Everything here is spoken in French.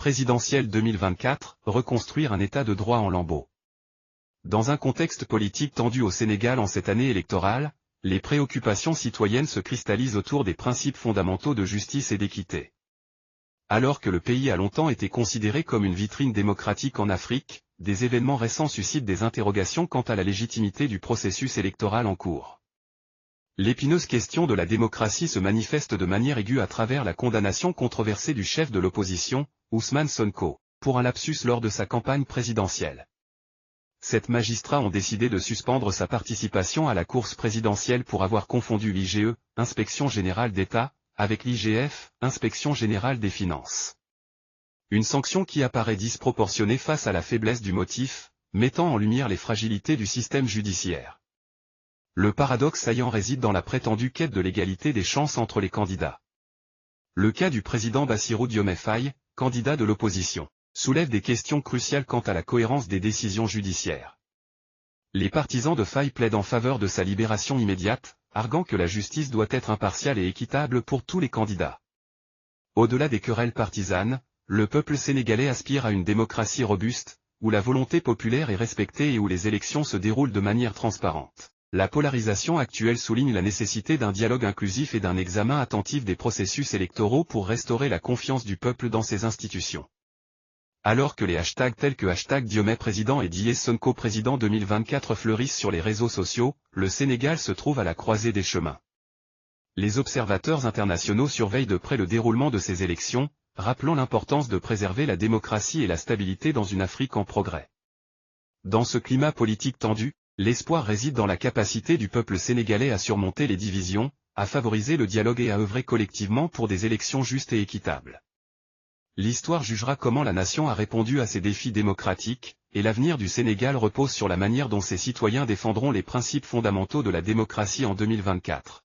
Présidentielle 2024, reconstruire un état de droit en lambeaux. Dans un contexte politique tendu au Sénégal en cette année électorale, les préoccupations citoyennes se cristallisent autour des principes fondamentaux de justice et d'équité. Alors que le pays a longtemps été considéré comme une vitrine démocratique en Afrique, des événements récents suscitent des interrogations quant à la légitimité du processus électoral en cours. L'épineuse question de la démocratie se manifeste de manière aiguë à travers la condamnation controversée du chef de l'opposition, Ousmane Sonko, pour un lapsus lors de sa campagne présidentielle. 7 magistrats ont décidé de suspendre sa participation à la course présidentielle pour avoir confondu l'IGE, Inspection Générale d'État, avec l'IGF, Inspection Générale des Finances. Une sanction qui apparaît disproportionnée face à la faiblesse du motif, mettant en lumière les fragilités du système judiciaire. Le paradoxe saillant réside dans la prétendue quête de l'égalité des chances entre les candidats. Le cas du président Bassirou Diomaye Faye, candidat de l'opposition, soulève des questions cruciales quant à la cohérence des décisions judiciaires. Les partisans de Faye plaident en faveur de sa libération immédiate, arguant que la justice doit être impartiale et équitable pour tous les candidats. Au-delà des querelles partisanes, le peuple sénégalais aspire à une démocratie robuste, où la volonté populaire est respectée et où les élections se déroulent de manière transparente. La polarisation actuelle souligne la nécessité d'un dialogue inclusif et d'un examen attentif des processus électoraux pour restaurer la confiance du peuple dans ses institutions. Alors que les hashtags tels que #Diomaye président et #Dié Sonko président 2024 fleurissent sur les réseaux sociaux, le Sénégal se trouve à la croisée des chemins. Les observateurs internationaux surveillent de près le déroulement de ces élections, rappelant l'importance de préserver la démocratie et la stabilité dans une Afrique en progrès. Dans ce climat politique tendu, l'espoir réside dans la capacité du peuple sénégalais à surmonter les divisions, à favoriser le dialogue et à œuvrer collectivement pour des élections justes et équitables. L'histoire jugera comment la nation a répondu à ces défis démocratiques, et l'avenir du Sénégal repose sur la manière dont ses citoyens défendront les principes fondamentaux de la démocratie en 2024.